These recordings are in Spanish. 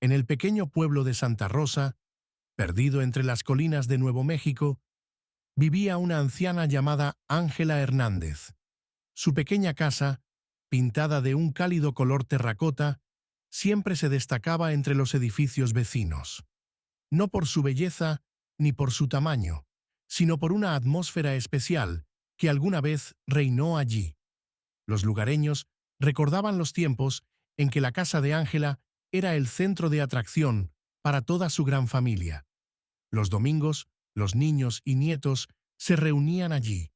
En el pequeño pueblo de Santa Rosa, perdido entre las colinas de Nuevo México, vivía una anciana llamada Ángela Hernández. Su pequeña casa, pintada de un cálido color terracota, siempre se destacaba entre los edificios vecinos. No por su belleza ni por su tamaño, sino por una atmósfera especial que alguna vez reinó allí. Los lugareños recordaban los tiempos en que la casa de Ángela era el centro de atracción para toda su gran familia. Los domingos, los niños y nietos se reunían allí.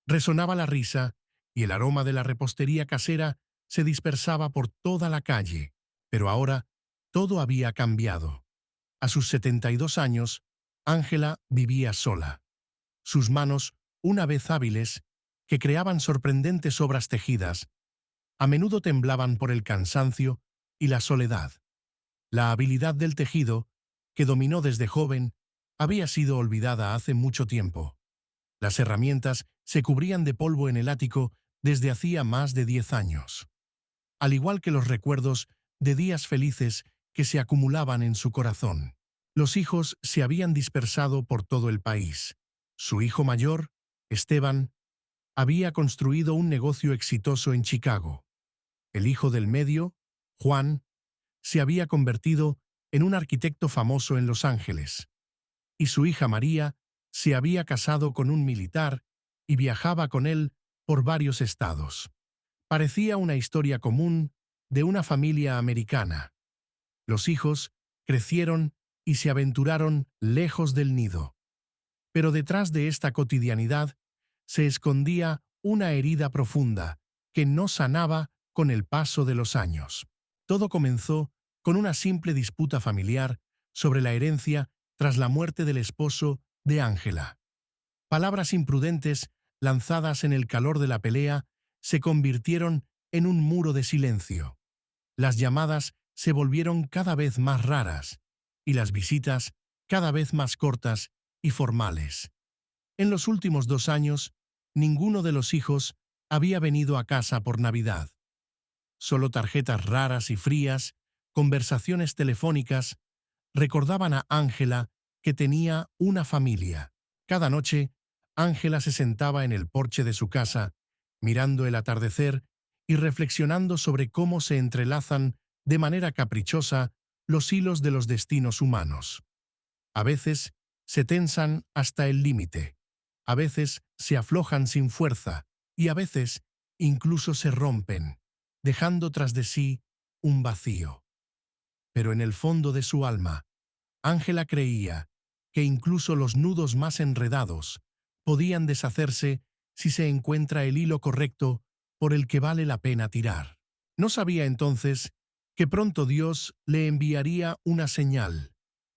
Resonaba la risa y el aroma de la repostería casera se dispersaba por toda la calle. Pero ahora todo había cambiado. A sus 72 años, Ángela vivía sola. Sus manos, una vez hábiles, que creaban sorprendentes obras tejidas, a menudo temblaban por el cansancio y la soledad. La habilidad del tejido, que dominó desde joven, había sido olvidada hace mucho tiempo. Las herramientas se cubrían de polvo en el ático desde hacía más de 10 años. Al igual que los recuerdos de días felices que se acumulaban en su corazón. Los hijos se habían dispersado por todo el país. Su hijo mayor, Esteban, había construido un negocio exitoso en Chicago. El hijo del medio, Juan, se había convertido en un arquitecto famoso en Los Ángeles. Y su hija María se había casado con un militar y viajaba con él por varios estados. Parecía una historia común de una familia americana. Los hijos crecieron y se aventuraron lejos del nido. Pero detrás de esta cotidianidad se escondía una herida profunda que no sanaba con el paso de los años. Todo comenzó con una simple disputa familiar sobre la herencia tras la muerte del esposo de Ángela. Palabras imprudentes lanzadas en el calor de la pelea se convirtieron en un muro de silencio. Las llamadas se volvieron cada vez más raras y las visitas cada vez más cortas y formales. En los últimos 2 años, ninguno de los hijos había venido a casa por Navidad. Solo tarjetas raras y frías, conversaciones telefónicas, recordaban a Ángela que tenía una familia. Cada noche, Ángela se sentaba en el porche de su casa, mirando el atardecer y reflexionando sobre cómo se entrelazan de manera caprichosa los hilos de los destinos humanos. A veces se tensan hasta el límite, a veces se aflojan sin fuerza y a veces incluso se rompen, dejando tras de sí un vacío. Pero en el fondo de su alma, Ángela creía que incluso los nudos más enredados podían deshacerse si se encuentra el hilo correcto por el que vale la pena tirar. No sabía entonces que pronto Dios le enviaría una señal,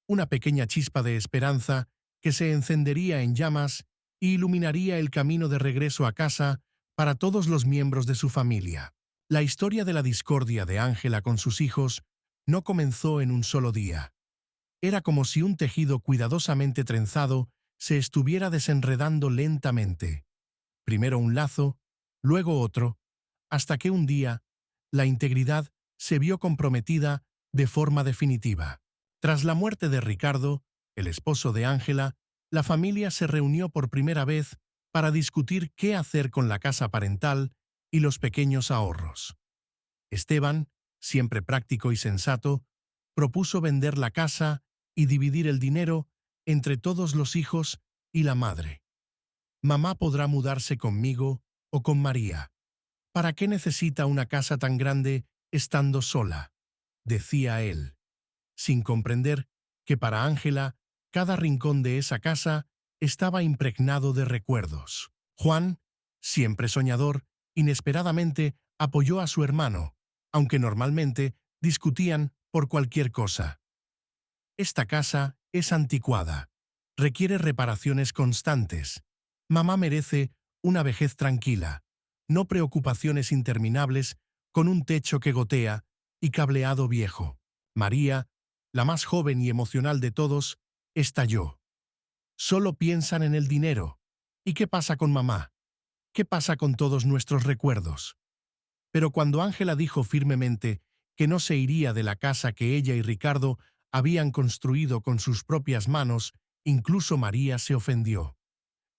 una pequeña chispa de esperanza que se encendería en llamas e iluminaría el camino de regreso a casa para todos los miembros de su familia. La historia de la discordia de Ángela con sus hijos no comenzó en un solo día. Era como si un tejido cuidadosamente trenzado se estuviera desenredando lentamente. Primero un lazo, luego otro, hasta que un día la integridad se vio comprometida de forma definitiva. Tras la muerte de Ricardo, el esposo de Ángela, la familia se reunió por primera vez para discutir qué hacer con la casa parental y los pequeños ahorros. Esteban, siempre práctico y sensato, propuso vender la casa y dividir el dinero entre todos los hijos y la madre. Mamá podrá mudarse conmigo o con María. ¿Para qué necesita una casa tan grande estando sola?, decía él, sin comprender que para Ángela cada rincón de esa casa estaba impregnado de recuerdos. Juan, siempre soñador, inesperadamente apoyó a su hermano, aunque normalmente discutían por cualquier cosa. Esta casa es anticuada, requiere reparaciones constantes. Mamá merece una vejez tranquila, no preocupaciones interminables con un techo que gotea y cableado viejo. María, la más joven y emocional de todos, estalló. Solo piensan en el dinero. ¿Y qué pasa con mamá? ¿Qué pasa con todos nuestros recuerdos? Pero cuando Ángela dijo firmemente que no se iría de la casa que ella y Ricardo habían construido con sus propias manos. Incluso María se ofendió.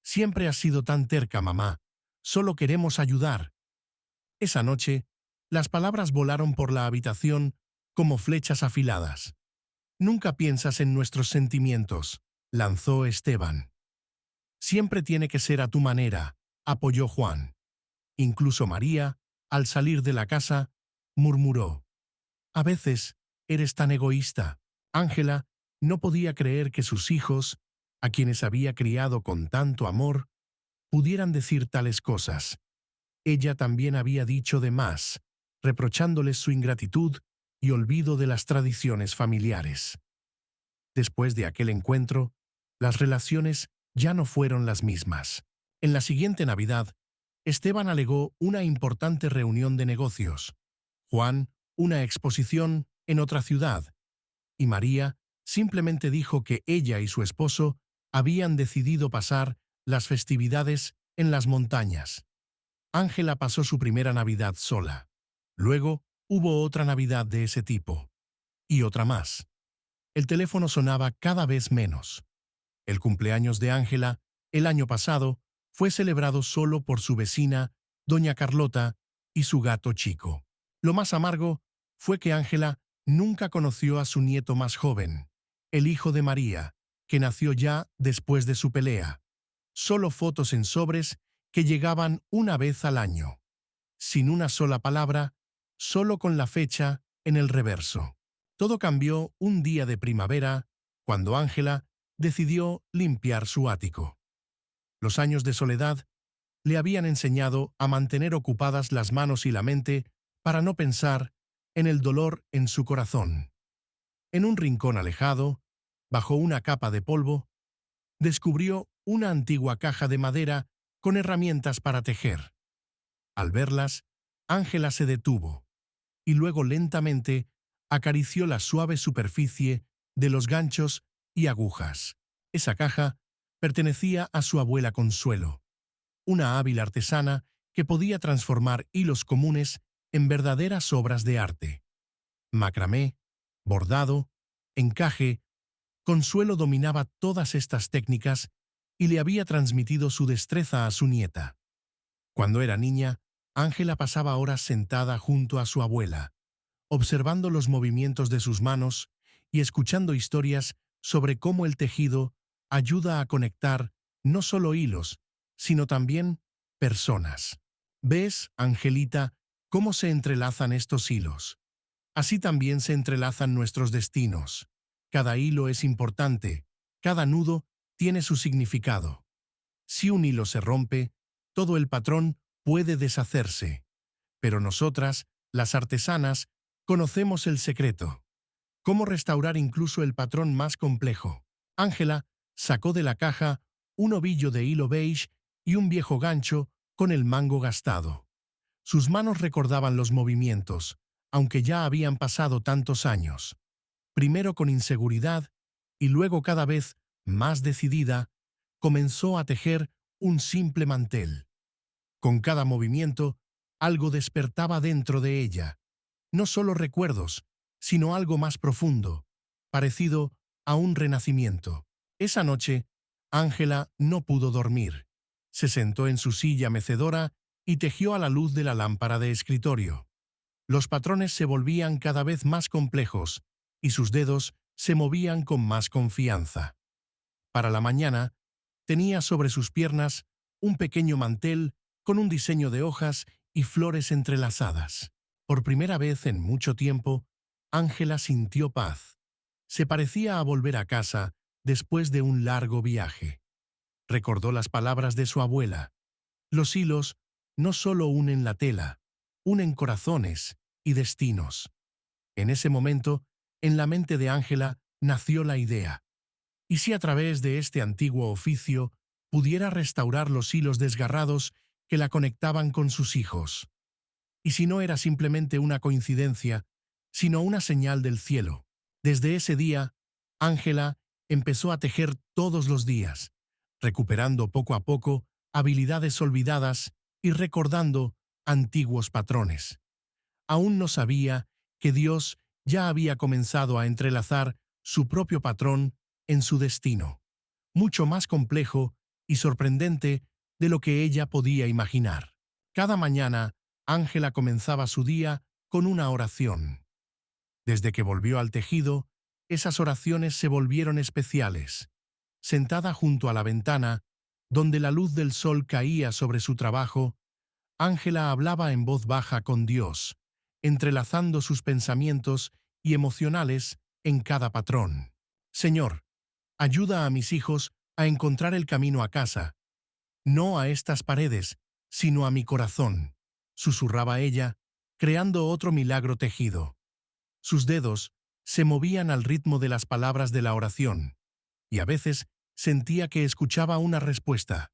Siempre has sido tan terca, mamá. Solo queremos ayudar. Esa noche, las palabras volaron por la habitación como flechas afiladas. Nunca piensas en nuestros sentimientos, lanzó Esteban. Siempre tiene que ser a tu manera, apoyó Juan. Incluso María, al salir de la casa, murmuró: a veces eres tan egoísta. Ángela no podía creer que sus hijos, a quienes había criado con tanto amor, pudieran decir tales cosas. Ella también había dicho de más, reprochándoles su ingratitud y olvido de las tradiciones familiares. Después de aquel encuentro, las relaciones ya no fueron las mismas. En la siguiente Navidad, Esteban alegó una importante reunión de negocios, Juan una exposición en otra ciudad, y María simplemente dijo que ella y su esposo habían decidido pasar las festividades en las montañas. Ángela pasó su primera Navidad sola. Luego hubo otra Navidad de ese tipo. Y otra más. El teléfono sonaba cada vez menos. El cumpleaños de Ángela, el año pasado, fue celebrado solo por su vecina, doña Carlota, y su gato Chico. Lo más amargo fue que Ángela nunca conoció a su nieto más joven, el hijo de María, que nació ya después de su pelea. Solo fotos en sobres que llegaban una vez al año. Sin una sola palabra, solo con la fecha en el reverso. Todo cambió un día de primavera, cuando Ángela decidió limpiar su ático. Los años de soledad le habían enseñado a mantener ocupadas las manos y la mente para no pensar en el dolor en su corazón. En un rincón alejado, bajo una capa de polvo, descubrió una antigua caja de madera con herramientas para tejer. Al verlas, Ángela se detuvo y luego lentamente acarició la suave superficie de los ganchos y agujas. Esa caja pertenecía a su abuela Consuelo, una hábil artesana que podía transformar hilos comunes en verdaderas obras de arte. Macramé, bordado, encaje, Consuelo dominaba todas estas técnicas y le había transmitido su destreza a su nieta. Cuando era niña, Ángela pasaba horas sentada junto a su abuela, observando los movimientos de sus manos y escuchando historias sobre cómo el tejido ayuda a conectar no solo hilos, sino también personas. ¿Ves, Angelita, cómo se entrelazan estos hilos? Así también se entrelazan nuestros destinos. Cada hilo es importante, cada nudo tiene su significado. Si un hilo se rompe, todo el patrón puede deshacerse. Pero nosotras, las artesanas, conocemos el secreto. Cómo restaurar incluso el patrón más complejo. Ángela sacó de la caja un ovillo de hilo beige y un viejo gancho con el mango gastado. Sus manos recordaban los movimientos, aunque ya habían pasado tantos años. Primero con inseguridad y luego cada vez más decidida, comenzó a tejer un simple mantel. Con cada movimiento, algo despertaba dentro de ella. No solo recuerdos, sino algo más profundo, parecido a un renacimiento. Esa noche, Ángela no pudo dormir. Se sentó en su silla mecedora y tejió a la luz de la lámpara de escritorio. Los patrones se volvían cada vez más complejos y sus dedos se movían con más confianza. Para la mañana, tenía sobre sus piernas un pequeño mantel con un diseño de hojas y flores entrelazadas. Por primera vez en mucho tiempo, Ángela sintió paz. Se parecía a volver a casa después de un largo viaje. Recordó las palabras de su abuela. Los hilos no solo unen la tela, unen corazones y destinos. En ese momento, en la mente de Ángela nació la idea. ¿Y si a través de este antiguo oficio pudiera restaurar los hilos desgarrados que la conectaban con sus hijos? ¿Y si no era simplemente una coincidencia, sino una señal del cielo? Desde ese día, Ángela empezó a tejer todos los días, recuperando poco a poco habilidades olvidadas y recordando antiguos patrones. Aún no sabía que Dios ya había comenzado a entrelazar su propio patrón en su destino, mucho más complejo y sorprendente de lo que ella podía imaginar. Cada mañana, Ángela comenzaba su día con una oración. Desde que volvió al tejido, esas oraciones se volvieron especiales. Sentada junto a la ventana, donde la luz del sol caía sobre su trabajo, Ángela hablaba en voz baja con Dios, entrelazando sus pensamientos y emocionales en cada patrón. Señor, ayuda a mis hijos a encontrar el camino a casa, no a estas paredes, sino a mi corazón, susurraba ella, creando otro milagro tejido. Sus dedos se movían al ritmo de las palabras de la oración, y a veces sentía que escuchaba una respuesta,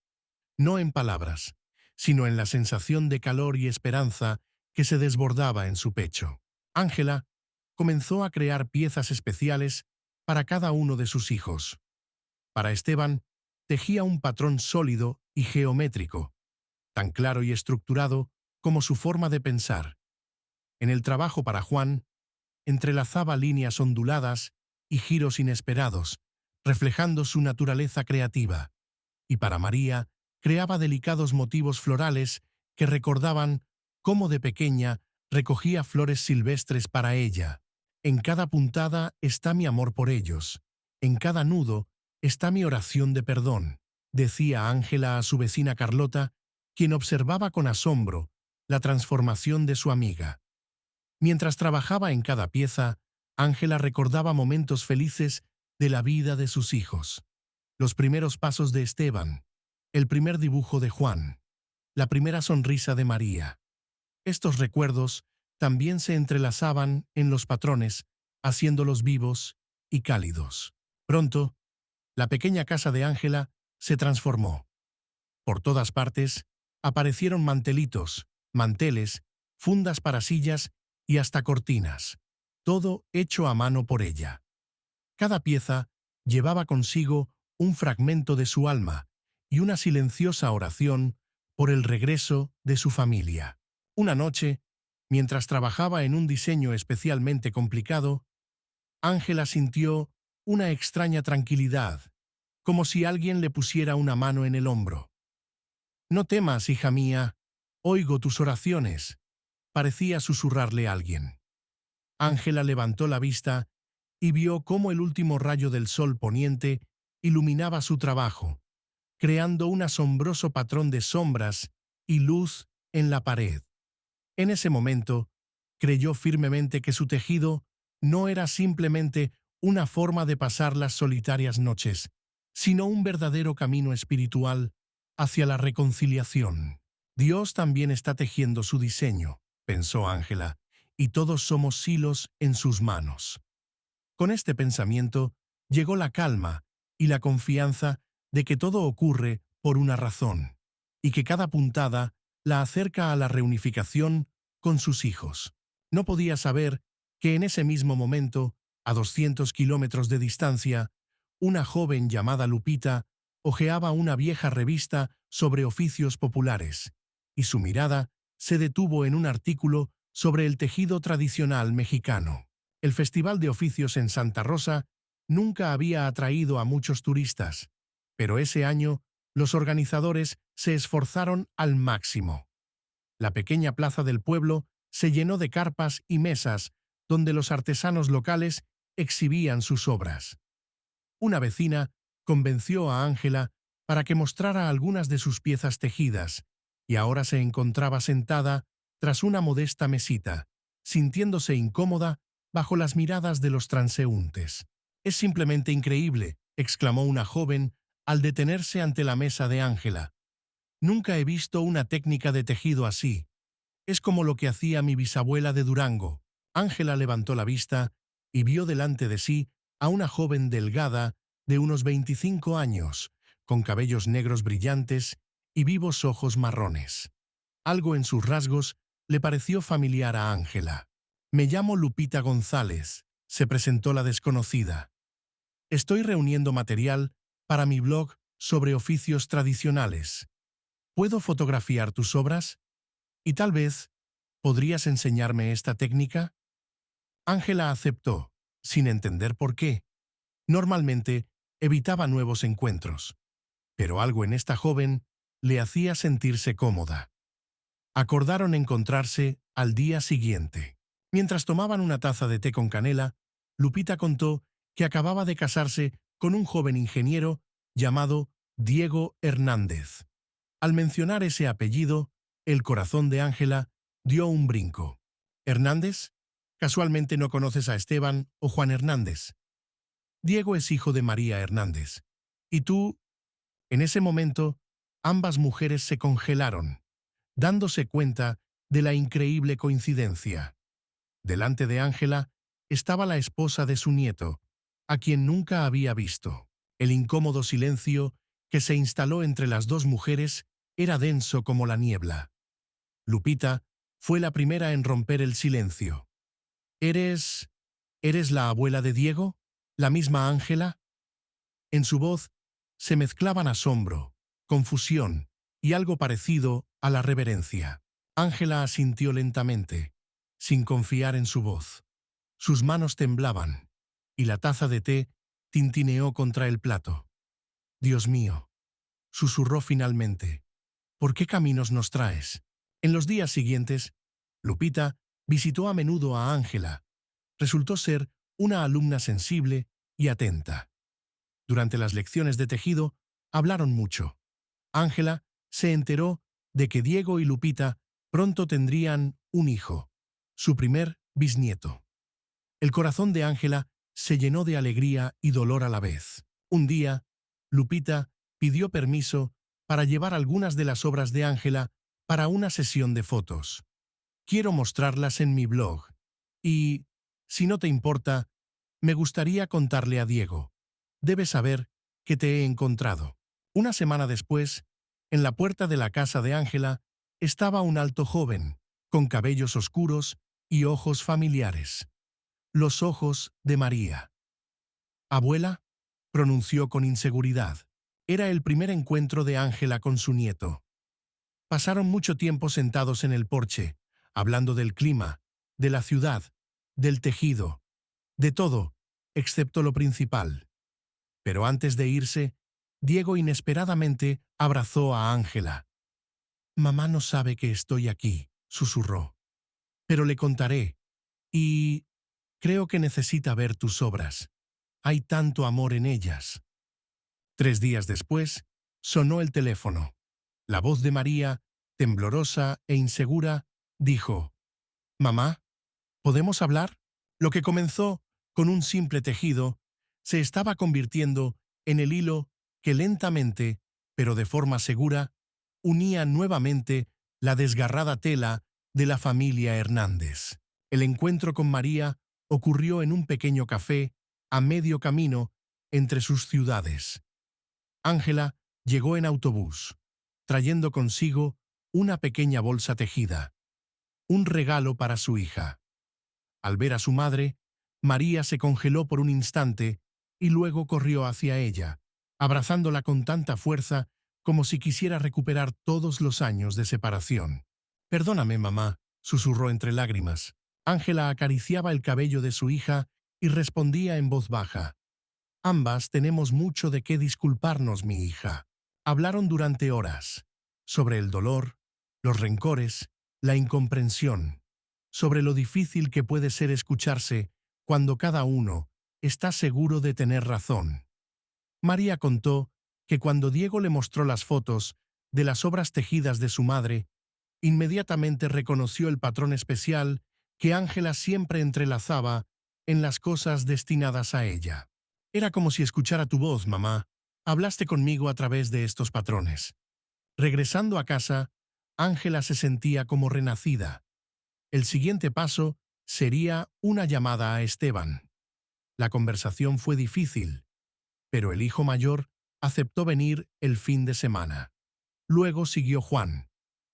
no en palabras, sino en la sensación de calor y esperanza que se desbordaba en su pecho. Ángela comenzó a crear piezas especiales para cada uno de sus hijos. Para Esteban, tejía un patrón sólido y geométrico, tan claro y estructurado como su forma de pensar. En el trabajo para Juan, entrelazaba líneas onduladas y giros inesperados, reflejando su naturaleza creativa. Y para María, creaba delicados motivos florales que recordaban cómo de pequeña recogía flores silvestres para ella. En cada puntada está mi amor por ellos. En cada nudo está mi oración de perdón, decía Ángela a su vecina Carlota, quien observaba con asombro la transformación de su amiga. Mientras trabajaba en cada pieza, Ángela recordaba momentos felices de la vida de sus hijos. Los primeros pasos de Esteban, el primer dibujo de Juan, la primera sonrisa de María. Estos recuerdos también se entrelazaban en los patrones, haciéndolos vivos y cálidos. Pronto, la pequeña casa de Ángela se transformó. Por todas partes aparecieron mantelitos, manteles, fundas para sillas y hasta cortinas, todo hecho a mano por ella. Cada pieza llevaba consigo un fragmento de su alma y una silenciosa oración por el regreso de su familia. Una noche, mientras trabajaba en un diseño especialmente complicado, Ángela sintió una extraña tranquilidad, como si alguien le pusiera una mano en el hombro. «No temas, hija mía, oigo tus oraciones», parecía susurrarle alguien. Ángela levantó la vista y vio cómo el último rayo del sol poniente iluminaba su trabajo, creando un asombroso patrón de sombras y luz en la pared. En ese momento, creyó firmemente que su tejido no era simplemente una forma de pasar las solitarias noches, sino un verdadero camino espiritual hacia la reconciliación. Dios también está tejiendo su diseño, pensó Ángela, y todos somos hilos en sus manos. Con este pensamiento llegó la calma y la confianza de que todo ocurre por una razón, y que cada puntada la acerca a la reunificación con sus hijos. No podía saber que en ese mismo momento, a 200 kilómetros de distancia, una joven llamada Lupita hojeaba una vieja revista sobre oficios populares, y su mirada se detuvo en un artículo sobre el tejido tradicional mexicano. El Festival de Oficios en Santa Rosa nunca había atraído a muchos turistas, pero ese año los organizadores se esforzaron al máximo. La pequeña plaza del pueblo se llenó de carpas y mesas donde los artesanos locales exhibían sus obras. Una vecina convenció a Ángela para que mostrara algunas de sus piezas tejidas, y ahora se encontraba sentada tras una modesta mesita, sintiéndose incómoda bajo las miradas de los transeúntes. «Es simplemente increíble», exclamó una joven al detenerse ante la mesa de Ángela. «Nunca he visto una técnica de tejido así. Es como lo que hacía mi bisabuela de Durango». Ángela levantó la vista y vio delante de sí a una joven delgada de unos 25 años, con cabellos negros brillantes y vivos ojos marrones. Algo en sus rasgos le pareció familiar a Ángela. «Me llamo Lupita González», se presentó la desconocida. «Estoy reuniendo material para mi blog sobre oficios tradicionales. ¿Puedo fotografiar tus obras? Y tal vez, ¿podrías enseñarme esta técnica?». Ángela aceptó, sin entender por qué. Normalmente evitaba nuevos encuentros, pero algo en esta joven le hacía sentirse cómoda. Acordaron encontrarse al día siguiente. Mientras tomaban una taza de té con canela, Lupita contó que acababa de casarse con un joven ingeniero llamado Diego Hernández. Al mencionar ese apellido, el corazón de Ángela dio un brinco. ¿Hernández? ¿Casualmente no conoces a Esteban o Juan Hernández? Diego es hijo de María Hernández. ¿Y tú? En ese momento, ambas mujeres se congelaron, dándose cuenta de la increíble coincidencia. Delante de Ángela estaba la esposa de su nieto, a quien nunca había visto. El incómodo silencio que se instaló entre las dos mujeres era denso como la niebla. Lupita fue la primera en romper el silencio. ¿Eres... ¿Eres la abuela de Diego? ¿La misma Ángela? En su voz se mezclaban asombro, confusión y algo parecido a la reverencia. Ángela asintió lentamente, sin confiar en su voz. Sus manos temblaban, y la taza de té tintineó contra el plato. «Dios mío», susurró finalmente, «¿por qué caminos nos traes?». En los días siguientes, Lupita visitó a menudo a Ángela. Resultó ser una alumna sensible y atenta. Durante las lecciones de tejido, hablaron mucho. Ángela se enteró de que Diego y Lupita pronto tendrían un hijo, su primer bisnieto. El corazón de Ángela se llenó de alegría y dolor a la vez. Un día, Lupita pidió permiso para llevar algunas de las obras de Ángela para una sesión de fotos. «Quiero mostrarlas en mi blog. Y, si no te importa, me gustaría contarle a Diego. Debes saber que te he encontrado». Una semana después, en la puerta de la casa de Ángela, estaba un alto joven, con cabellos oscuros y ojos familiares. Los ojos de María. «¿Abuela?», pronunció con inseguridad. Era el primer encuentro de Ángela con su nieto. Pasaron mucho tiempo sentados en el porche, hablando del clima, de la ciudad, del tejido, de todo, excepto lo principal. Pero antes de irse, Diego inesperadamente abrazó a Ángela. «Mamá no sabe que estoy aquí», susurró. «Pero le contaré. Y creo que necesita ver tus obras. Hay tanto amor en ellas». 3 días después, sonó el teléfono. La voz de María, temblorosa e insegura, dijo: «Mamá, ¿podemos hablar?». Lo que comenzó con un simple tejido se estaba convirtiendo en el hilo que lentamente, pero de forma segura, unía nuevamente la desgarrada tela de la familia Hernández. El encuentro con María ocurrió en un pequeño café a medio camino entre sus ciudades. Ángela llegó en autobús, trayendo consigo una pequeña bolsa tejida, un regalo para su hija. Al ver a su madre, María se congeló por un instante y luego corrió hacia ella, abrazándola con tanta fuerza como si quisiera recuperar todos los años de separación. «Perdóname, mamá», susurró entre lágrimas. Ángela acariciaba el cabello de su hija y respondía en voz baja: «Ambas tenemos mucho de qué disculparnos, mi hija». Hablaron durante horas, sobre el dolor, los rencores, la incomprensión, sobre lo difícil que puede ser escucharse cuando cada uno está seguro de tener razón. María contó que cuando Diego le mostró las fotos de las obras tejidas de su madre, inmediatamente reconoció el patrón especial que Ángela siempre entrelazaba en las cosas destinadas a ella. «Era como si escuchara tu voz, mamá. Hablaste conmigo a través de estos patrones». Regresando a casa, Ángela se sentía como renacida. El siguiente paso sería una llamada a Esteban. La conversación fue difícil, pero el hijo mayor aceptó venir el fin de semana. Luego siguió Juan,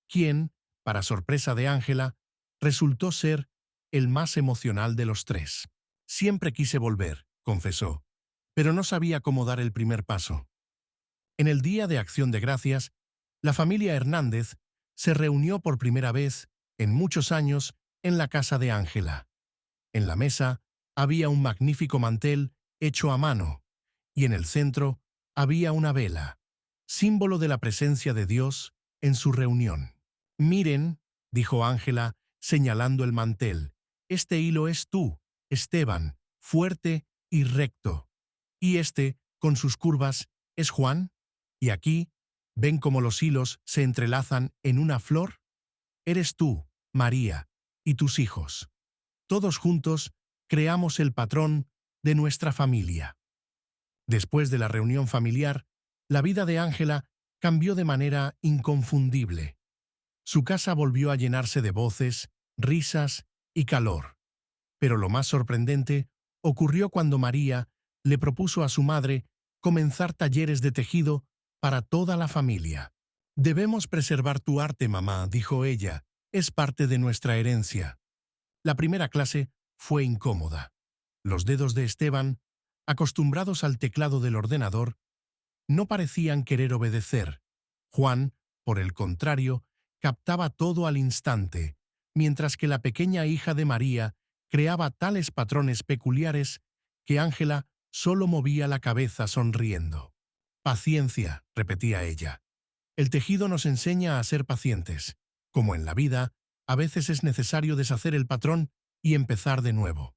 quien, para sorpresa de Ángela, resultó ser el más emocional de los tres. «Siempre quise volver», confesó, pero no sabía cómo dar el primer paso. En el Día de Acción de Gracias, la familia Hernández se reunió por primera vez en muchos años en la casa de Ángela. En la mesa había un magnífico mantel hecho a mano, y en el centro había una vela, símbolo de la presencia de Dios en su reunión. «Miren», dijo Ángela, señalando el mantel, «este hilo es tú, Esteban, fuerte y recto. Y este, con sus curvas, es Juan. Y aquí, ¿ven cómo los hilos se entrelazan en una flor? Eres tú, María, y tus hijos. Todos juntos creamos el patrón de nuestra familia». Después de la reunión familiar, la vida de Ángela cambió de manera inconfundible. Su casa volvió a llenarse de voces, risas y calor. Pero lo más sorprendente ocurrió cuando María le propuso a su madre comenzar talleres de tejido para toda la familia. «Debemos preservar tu arte, mamá», dijo ella. «Es parte de nuestra herencia». La primera clase fue incómoda. Los dedos de Esteban, acostumbrados al teclado del ordenador, no parecían querer obedecer. Juan, por el contrario, captaba todo al instante, mientras que la pequeña hija de María creaba tales patrones peculiares que Ángela solo movía la cabeza sonriendo. «Paciencia», repetía ella. «El tejido nos enseña a ser pacientes. Como en la vida, a veces es necesario deshacer el patrón y empezar de nuevo».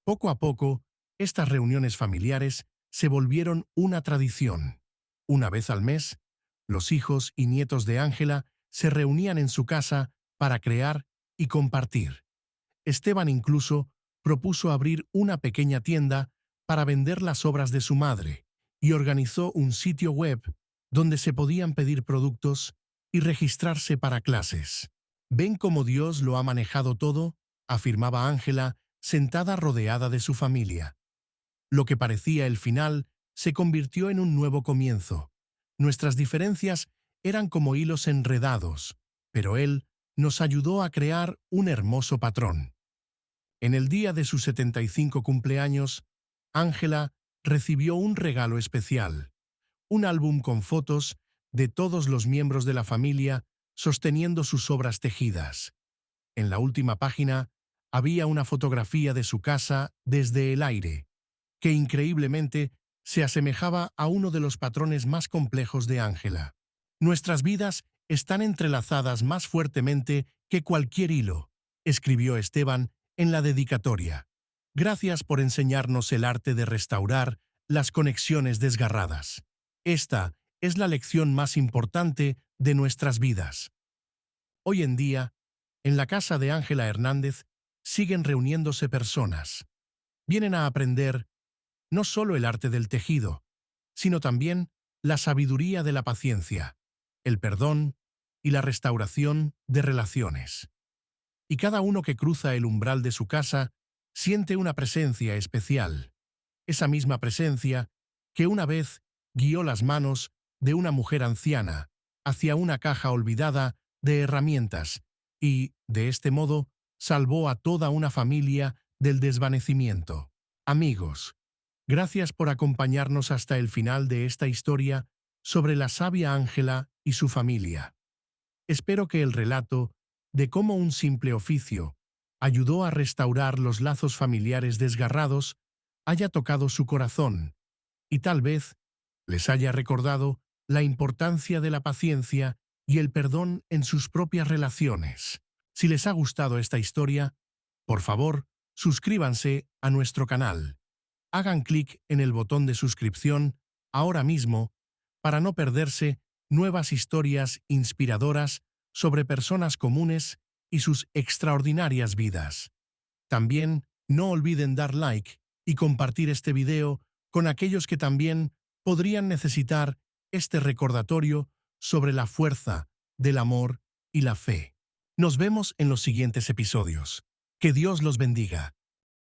Poco a poco, estas reuniones familiares se volvieron una tradición. Una vez al mes, los hijos y nietos de Ángela se reunían en su casa para crear y compartir. Esteban incluso propuso abrir una pequeña tienda para vender las obras de su madre y organizó un sitio web donde se podían pedir productos y registrarse para clases. «¿Ven cómo Dios lo ha manejado todo?», afirmaba Ángela, sentada rodeada de su familia. Lo que parecía el final se convirtió en un nuevo comienzo. Nuestras diferencias eran como hilos enredados, pero Él nos ayudó a crear un hermoso patrón. En el día de su 75 cumpleaños, Ángela recibió un regalo especial, un álbum con fotos de todos los miembros de la familia sosteniendo sus obras tejidas. En la última página había una fotografía de su casa desde el aire, que increíblemente se asemejaba a uno de los patrones más complejos de Ángela. «Nuestras vidas están entrelazadas más fuertemente que cualquier hilo», escribió Esteban en la dedicatoria. «Gracias por enseñarnos el arte de restaurar las conexiones desgarradas. Esta es la lección más importante de nuestras vidas». Hoy en día, en la casa de Ángela Hernández, siguen reuniéndose personas. Vienen a aprender no solo el arte del tejido, sino también la sabiduría de la paciencia, el perdón y la restauración de relaciones. Y cada uno que cruza el umbral de su casa siente una presencia especial, esa misma presencia que una vez guió las manos de una mujer anciana hacia una caja olvidada de herramientas y, de este modo, salvó a toda una familia del desvanecimiento. Amigos, gracias por acompañarnos hasta el final de esta historia sobre la sabia Ángela y su familia. Espero que el relato de cómo un simple oficio ayudó a restaurar los lazos familiares desgarrados haya tocado su corazón y tal vez les haya recordado la importancia de la paciencia y el perdón en sus propias relaciones. Si les ha gustado esta historia, por favor, suscríbanse a nuestro canal. Hagan clic en el botón de suscripción ahora mismo para no perderse nuevas historias inspiradoras sobre personas comunes y sus extraordinarias vidas. También no olviden dar like y compartir este video con aquellos que también podrían necesitar este recordatorio sobre la fuerza del amor y la fe. Nos vemos en los siguientes episodios. Que Dios los bendiga.